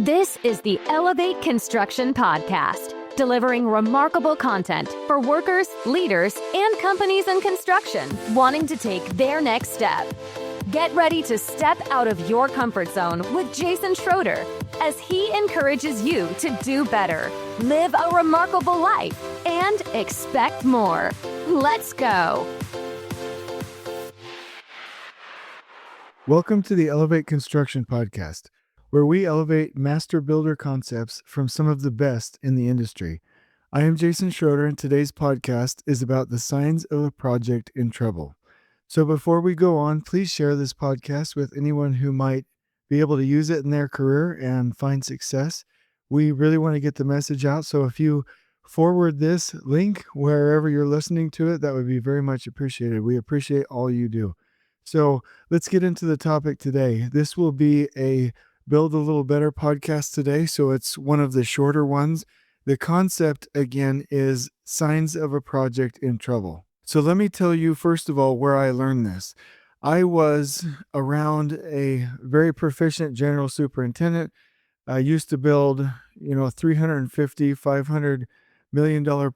This is the Elevate Construction Podcast, delivering remarkable content for workers, leaders, and companies in construction wanting to take their next step. Get ready to step out of your comfort zone with Jason Schroeder as he encourages you to do better, live a remarkable life, and expect more. Let's go. Welcome to the Elevate Construction Podcast, where we elevate master builder concepts from some of the best in the industry. I am Jason Schroeder, and today's podcast is about the signs of a project in trouble. So before we go on, please share this podcast with anyone who might be able to use it in their career and find success. We really want to get the message out, so if you forward this link wherever you're listening to it, that would be very much appreciated. We appreciate all you do. So let's get into the topic today. This will be a Build a Little Better podcast today, so it's one of the shorter ones. The concept, again, is signs of a project in trouble. So let me tell you, first of all, where I learned this. I was around a very proficient general superintendent. I used to build, $350, $500 million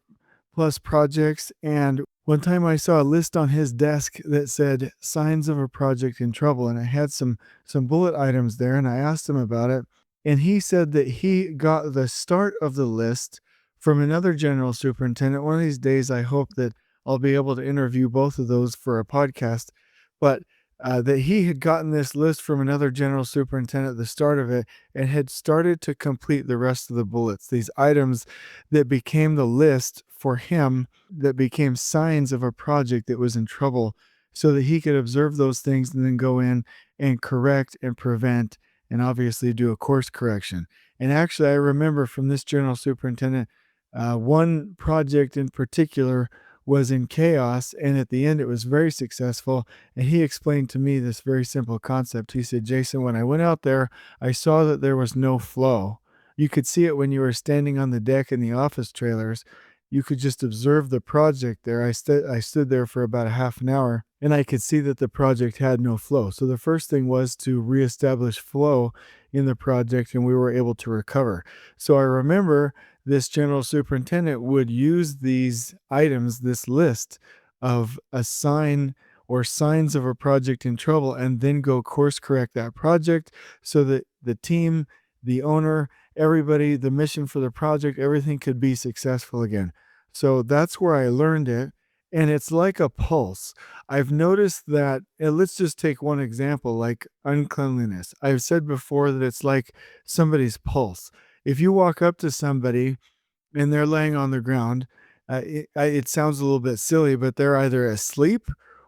plus projects. And one time I saw a list on his desk that said signs of a project in trouble. And I had some bullet items there, and I asked him about it. And he said that he got the start of the list from another general superintendent. One of these days, I hope that I'll be able to interview both of those for a podcast, but that he had gotten this list from another general superintendent at the start of it and had started to complete the rest of the bullets, these items that became the list for him that became signs of a project that was in trouble, so that he could observe those things and then go in and correct and prevent and obviously do a course correction. And actually, I remember from this general superintendent, one project in particular was in chaos, and at the end it was very successful. And he explained to me this very simple concept. He said, Jason, when I went out there, I saw that there was no flow. You could see it when you were standing on the deck in the office trailers. You could just observe the project there. I stood there for about a half an hour, and I could see that the project had no flow. So the first thing was to reestablish flow in the project, and we were able to recover. So I remember this general superintendent would use these items, this list of a sign or signs of a project in trouble, and then go course correct that project so that the team, the owner, everybody, the mission for the project, everything could be successful again. So that's where I learned it. And it's like a pulse. I've noticed that, and let's just take one example, like uncleanliness. I've said before that it's like somebody's pulse. If you walk up to somebody and they're laying on the ground, it sounds a little bit silly, but they're either asleep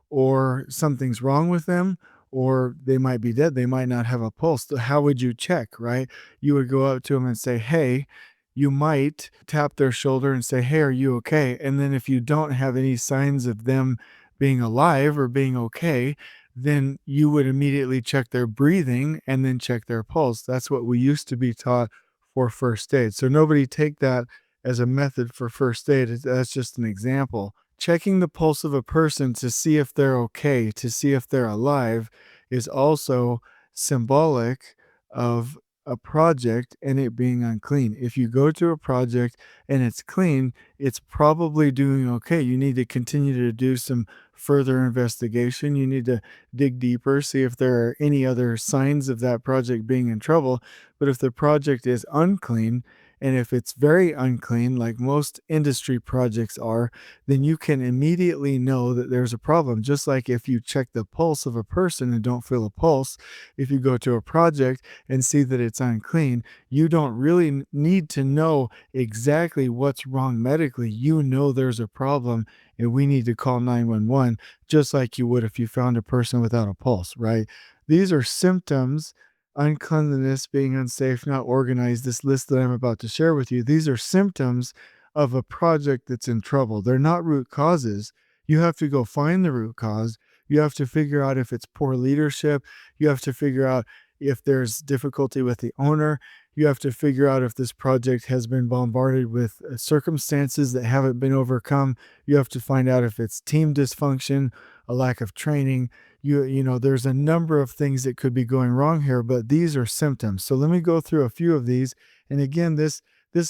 or something's wrong with them, or they might be dead. They might not have a pulse. So how would you check, right? You would go up to them and say, hey. You might tap their shoulder and say, hey, are you okay? And then if you don't have any signs of them being alive or being okay, then you would immediately check their breathing and then check their pulse. That's what we used to be taught for first aid. So nobody take that as a method for first aid. That's just an example. Checking the pulse of a person to see if they're okay, to see if they're alive, is also symbolic of a project and it being unclean. If you go to a project and it's clean, it's probably doing okay. You need to continue to do some further investigation. You need to dig deeper, see if there are any other signs of that project being in trouble. But if the project is unclean, and if it's very unclean, like most industry projects are, then you can immediately know that there's a problem. Just like if you check the pulse of a person and don't feel a pulse, if you go to a project and see that it's unclean, you don't really need to know exactly what's wrong medically. You know there's a problem and we need to call 911, just like you would if you found a person without a pulse, right? These are symptoms. Uncleanliness, being unsafe, not organized, this list that I'm about to share with you, these are symptoms of a project that's in trouble. They're not root causes. You have to go find the root cause. You have to figure out if it's poor leadership. You have to figure out if there's difficulty with the owner. You have to figure out if this project has been bombarded with circumstances that haven't been overcome. You have to find out if it's team dysfunction, a lack of training. There's a number of things that could be going wrong here, but these are symptoms. So let me go through a few of these. And again, this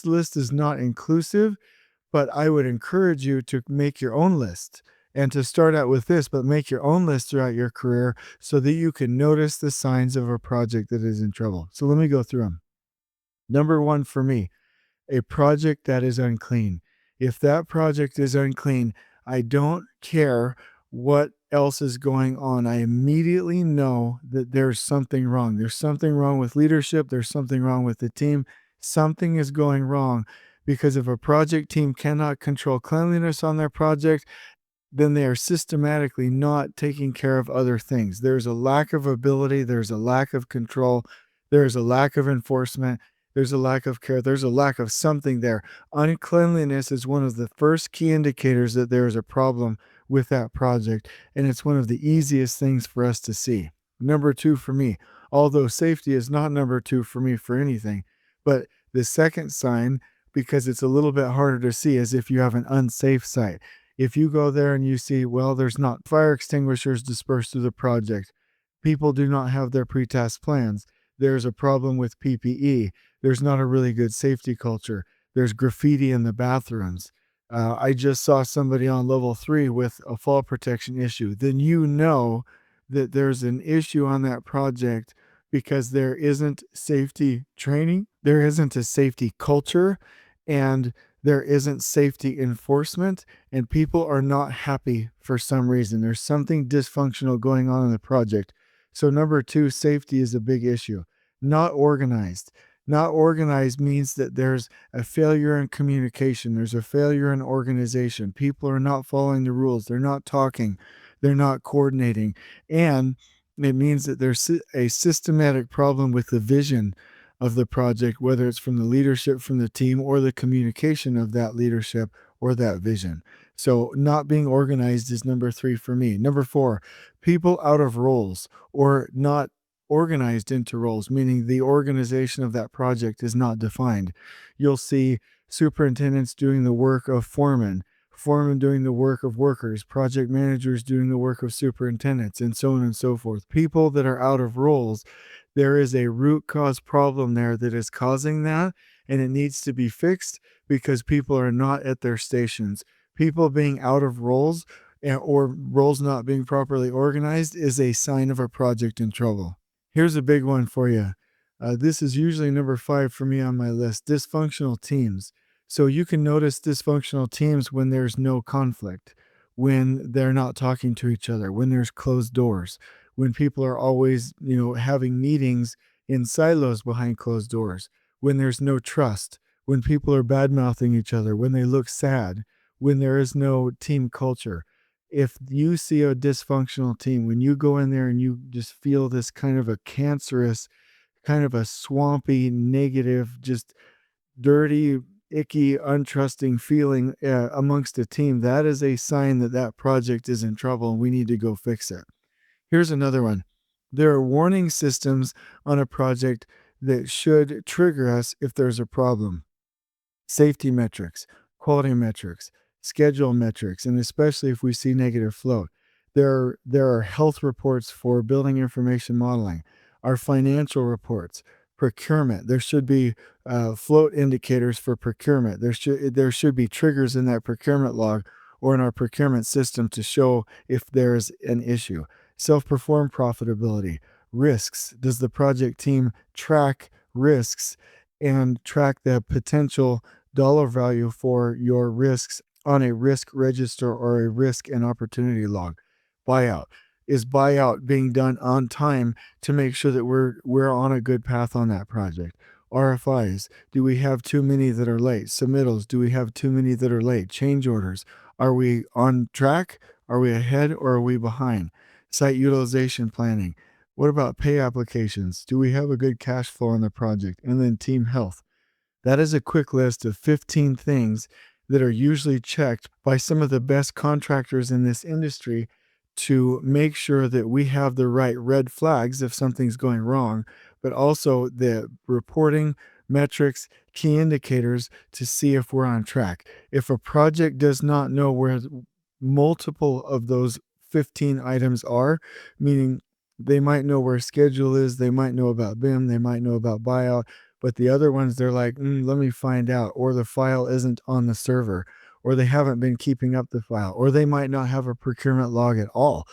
list is not inclusive, but I would encourage you to make your own list and to start out with this, but make your own list throughout your career so that you can notice the signs of a project that is in trouble. So let me go through them. Number one for me, a project that is unclean. If that project is unclean, I don't care what else is going on. I immediately know that there's something wrong. There's something wrong with leadership. There's something wrong with the team. Something is going wrong because if a project team cannot control cleanliness on their project, then they are systematically not taking care of other things. There's a lack of ability, there's a lack of control, there's a lack of enforcement, there's a lack of care, there's a lack of something there. Uncleanliness is one of the first key indicators that there is a problem with that project, and it's one of the easiest things for us to see. Number two for me, although safety is not number two for me for anything, but the second sign, because it's a little bit harder to see, is if you have an unsafe site. If you go there and you see, well, there's not fire extinguishers dispersed through the project, people do not have their pre-task plans, there's a problem with PPE, there's not a really good safety culture, there's graffiti in the bathrooms. I just saw somebody on level 3 with a fall protection issue. Then you know that there's an issue on that project because there isn't safety training, there isn't a safety culture, and there isn't safety enforcement, and people are not happy for some reason. There's something dysfunctional going on in the project. So number two, safety is a big issue. Not organized. Not organized means that there's a failure in communication. There's a failure in organization. People are not following the rules. They're not talking. They're not coordinating. And it means that there's a systematic problem with the vision of the project, whether it's from the leadership from the team or the communication of that leadership or that vision. So not being organized is number three for me. Number four, people out of roles or not organized into roles, meaning the organization of that project is not defined. You'll see superintendents doing the work of foremen, foremen doing the work of workers, project managers doing the work of superintendents, and so on and so forth. People that are out of roles, there is a root cause problem there that is causing that, and it needs to be fixed because people are not at their stations. People being out of roles or roles not being properly organized is a sign of a project in trouble. Here's a big one for you. This is usually number 5 for me on my list, dysfunctional teams. So you can notice dysfunctional teams when there's no conflict, when they're not talking to each other, when there's closed doors, when people are always, having meetings in silos behind closed doors, when there's no trust, when people are bad-mouthing each other, when they look sad, when there is no team culture. If you see a dysfunctional team, when you go in there and you just feel this kind of a cancerous, kind of a swampy, negative, just dirty, icky, untrusting feeling amongst a team, that is a sign that that project is in trouble and we need to go fix it. Here's another one. There are warning systems on a project that should trigger us if there's a problem. Safety metrics, quality metrics, schedule metrics, and especially if we see negative flow. There are health reports for building information modeling, our financial reports, procurement. There should be float indicators for procurement. There should be triggers in that procurement log or in our procurement system to show if there's an issue. Self-perform profitability, risks. Does the project team track risks and track the potential dollar value for your risks on a risk register or a risk and opportunity log? Buyout. Is buyout being done on time to make sure that we're on a good path on that project? RFIs. Do we have too many that are late? Submittals. Do we have too many that are late? Change orders. Are we on track? Are we ahead or are we behind? Site utilization planning. What about pay applications? Do we have a good cash flow on the project? And then team health. That is a quick list of 15 things that are usually checked by some of the best contractors in this industry to make sure that we have the right red flags if something's going wrong, but also the reporting, metrics, key indicators to see if we're on track. If a project does not know where multiple of those 15 items are, meaning they might know where schedule is, they might know about BIM, they might know about buyout, but the other ones, they're like, let me find out, or the file isn't on the server, or they haven't been keeping up the file, or they might not have a procurement log at all.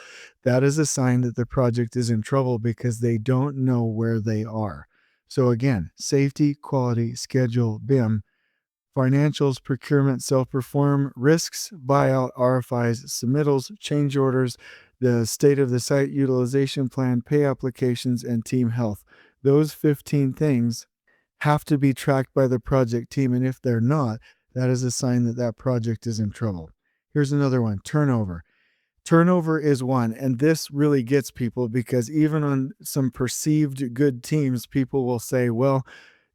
That is a sign that the project is in trouble because they don't know where they are. So again, safety, quality, schedule, BIM, financials, procurement, self-perform, risks, buyout, RFIs, submittals, change orders, the state of the site utilization plan, pay applications, and team health. Those 15 things have to be tracked by the project team, and if they're not, that is a sign that that project is in trouble. Here's another one, turnover. Turnover is one, and this really gets people because even on some perceived good teams, people will say, well,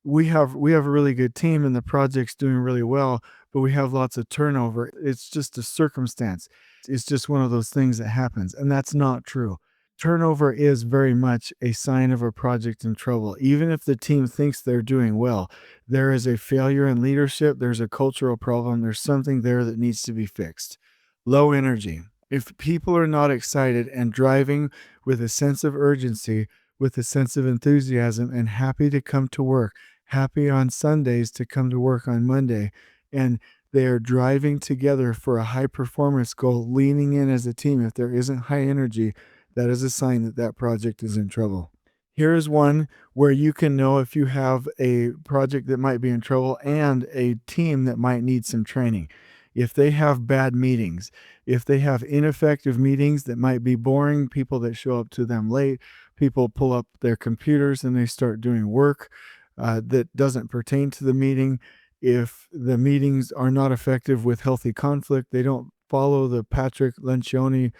we have a really good team and the project's doing really well, but we have lots of turnover. It's just a circumstance. It's just one of those things that happens, and that's not true. Turnover is very much a sign of a project in trouble. Even if the team thinks they're doing well, there is a failure in leadership, there's a cultural problem, there's something there that needs to be fixed. Low energy. If people are not excited and driving with a sense of urgency, with a sense of enthusiasm, and happy to come to work, happy on Sundays to come to work on Monday, and they are driving together for a high performance goal, leaning in as a team, if there isn't high energy, that is a sign that that project is in trouble. Here's one where you can know if you have a project that might be in trouble and a team that might need some training. If they have bad meetings, if they have ineffective meetings that might be boring, people that show up to them late, people pull up their computers and they start doing work that doesn't pertain to the meeting. If the meetings are not effective with healthy conflict, they don't follow the Patrick Lencioni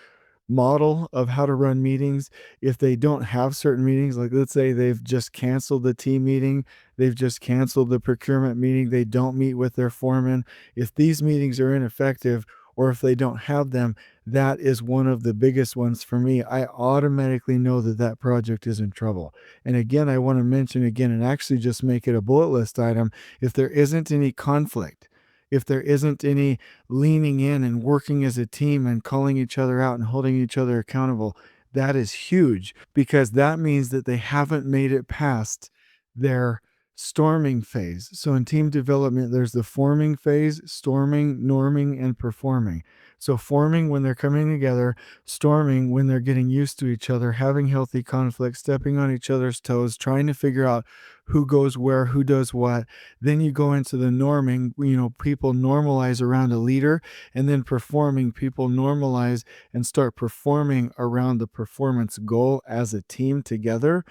model of how to run meetings. If they don't have certain meetings, like let's say they've just canceled the team meeting, they've just canceled the procurement meeting, they don't meet with their foreman. If these meetings are ineffective, or if they don't have them, that is one of the biggest ones for me. I automatically know that that project is in trouble. And again, I want to mention again and actually just make it a bullet list item. If there isn't any conflict, if there isn't any leaning in and working as a team and calling each other out and holding each other accountable, that is huge because that means that they haven't made it past their storming phase. So in team development, there's the forming phase, storming, norming, and performing. So forming when they're coming together, storming when they're getting used to each other, having healthy conflict, stepping on each other's toes, trying to figure out who goes where, who does what. Then you go into the norming, people normalize around a leader, and then performing, people normalize and start performing around the performance goal as a team together.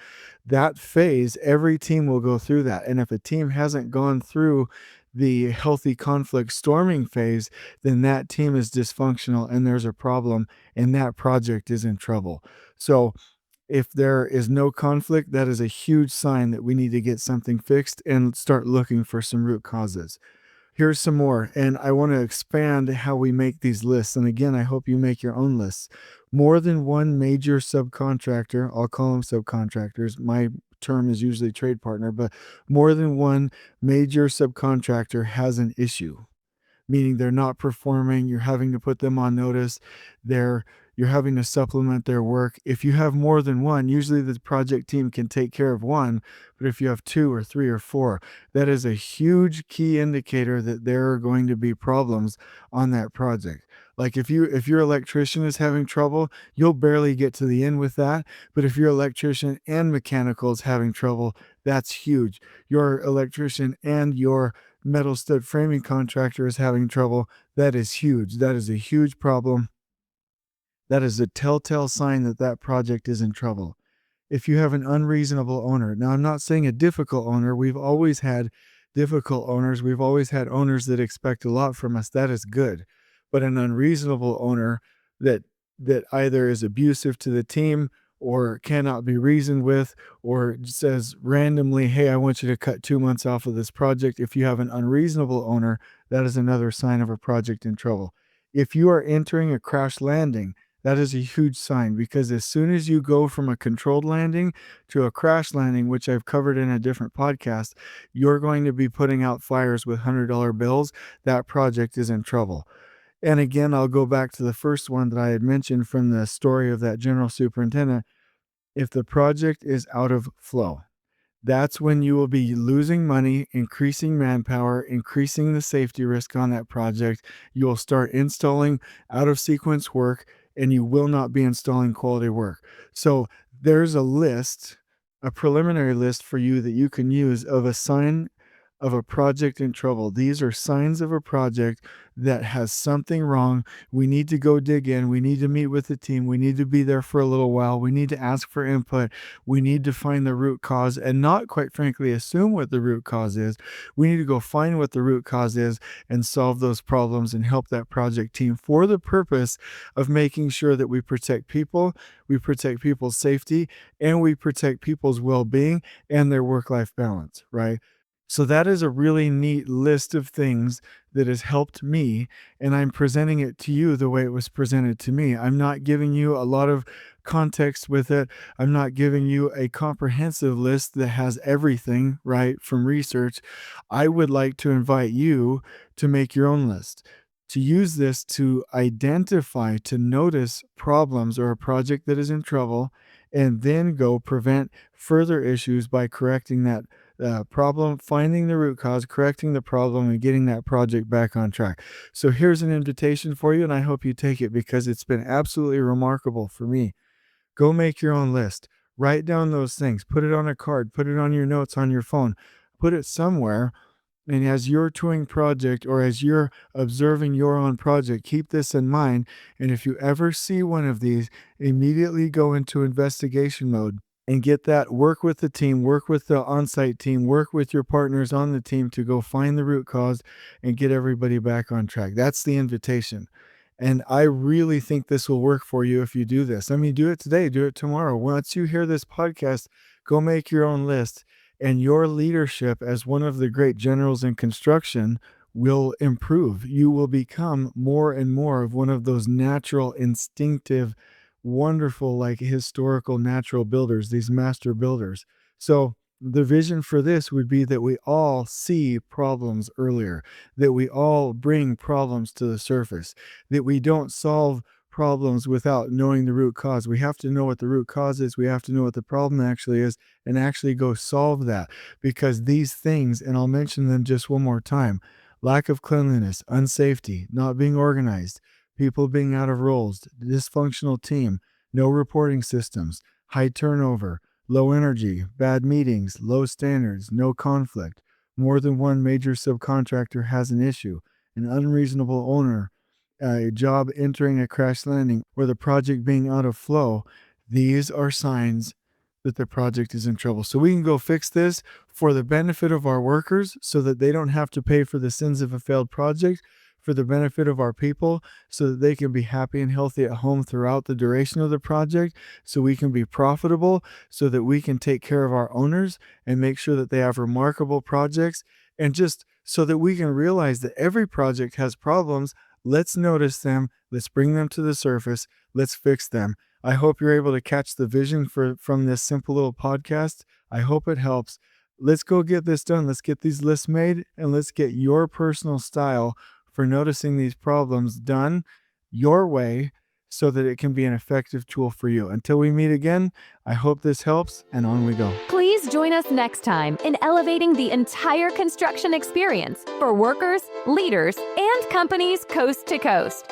That phase, every team will go through that. And if a team hasn't gone through the healthy conflict storming phase, then that team is dysfunctional and there's a problem and that project is in trouble. So if there is no conflict, that is a huge sign that we need to get something fixed and start looking for some root causes. Here's some more, and I want to expand how we make these lists. And again, I hope you make your own lists. More than one major subcontractor, I'll call them subcontractors. My term is usually trade partner, but more than one major subcontractor has an issue, meaning they're not performing, you're having to put them on notice, you're having to supplement their work. If you have more than one, usually the project team can take care of one, but if you have two or three or four, that is a huge key indicator that there are going to be problems on that project. Like if your electrician is having trouble, you'll barely get to the end with that, but if your electrician and mechanical is having trouble, that's huge. Your electrician and your metal stud framing contractor is having trouble, that is huge. That is a huge problem. That is a telltale sign that that project is in trouble. If you have an unreasonable owner, now I'm not saying a difficult owner, we've always had difficult owners, we've always had owners that expect a lot from us, that is good. But an unreasonable owner that either is abusive to the team or cannot be reasoned with, or says randomly, hey, I want you to cut 2 months off of this project. If you have an unreasonable owner, that is another sign of a project in trouble. If you are entering a crash landing, that is a huge sign, because as soon as you go from a controlled landing to a crash landing, which I've covered in a different podcast, you're going to be putting out fires with $100 bills. That project is in trouble. And again, I'll go back to the first one that I had mentioned from the story of that general superintendent. If the project is out of flow, that's when you will be losing money, increasing manpower, increasing the safety risk on that project. You will start installing out of sequence work, and you will not be installing quality work. So there's a list, a preliminary list for you that you can use of a sign of a project in trouble. These are signs of a project that has something wrong. We need to go dig in. We need to meet with the team. We need to be there for a little while. We need to ask for input. We need to find the root cause and not, quite frankly, assume what the root cause is. We need to go find what the root cause is and solve those problems and help that project team for the purpose of making sure that we protect people, we protect people's safety, and we protect people's well-being and their work-life balance, right? So that is a really neat list of things that has helped me, and I'm presenting it to you the way it was presented to me. I'm not giving you a lot of context with it. I'm not giving you a comprehensive list that has everything, right, from research. I would like to invite you to make your own list, to use this to identify, to notice problems or a project that is in trouble, and then go prevent further issues by correcting that problem, finding the root cause, correcting the problem, and getting that project back on track. So here's an invitation for you, and I hope you take it because it's been absolutely remarkable for me. Go make your own list. Write down those things. Put it on a card. Put it on your notes on your phone. Put it somewhere. And as you're doing project or as you're observing your own project, keep this in mind. And if you ever see one of these, immediately go into investigation mode and get that. Work with the team, work with the on-site team, work with your partners on the team to go find the root cause and get everybody back on track. That's the invitation. And I really think this will work for you if you do this. I mean, do it today, do it tomorrow. Once you hear this podcast, go make your own list. And your leadership as one of the great generals in construction will improve. You will become more and more of one of those natural, instinctive, wonderful, like historical natural builders, these master builders. So the vision for this would be that we all see problems earlier, that we all bring problems to the surface, that we don't solve problems without knowing the root cause. We have to know what the root cause is. We have to know what the problem actually is and actually go solve that, because these things, and I'll mention them just one more time: lack of cleanliness, unsafety, not being organized, people being out of roles, dysfunctional team, no reporting systems, high turnover, low energy, bad meetings, low standards, no conflict, more than one major subcontractor has an issue, an unreasonable owner, a job entering a crash landing, or the project being out of flow. These are signs that the project is in trouble. So we can go fix this for the benefit of our workers so that they don't have to pay for the sins of a failed project, for the benefit of our people so that they can be happy and healthy at home throughout the duration of the project, so we can be profitable, so that we can take care of our owners and make sure that they have remarkable projects, and just so that we can realize that every project has problems. Let's notice them. Let's bring them to the surface. Let's fix them. I hope you're able to catch the vision from this simple little podcast. I hope it helps. Let's go get this done. Let's get these lists made, and let's get your personal style for noticing these problems done your way so that it can be an effective tool for you. Until we meet again, I hope this helps, and on we go. Please join us next time in elevating the entire construction experience for workers, leaders, and companies coast to coast.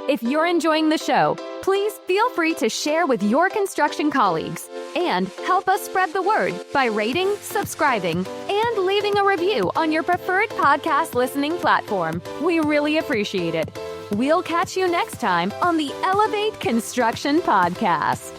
If you're enjoying the show, please feel free to share with your construction colleagues and help us spread the word by rating, subscribing, and leaving a review on your preferred podcast listening platform. We really appreciate it. We'll catch you next time on the Elevate Construction Podcast.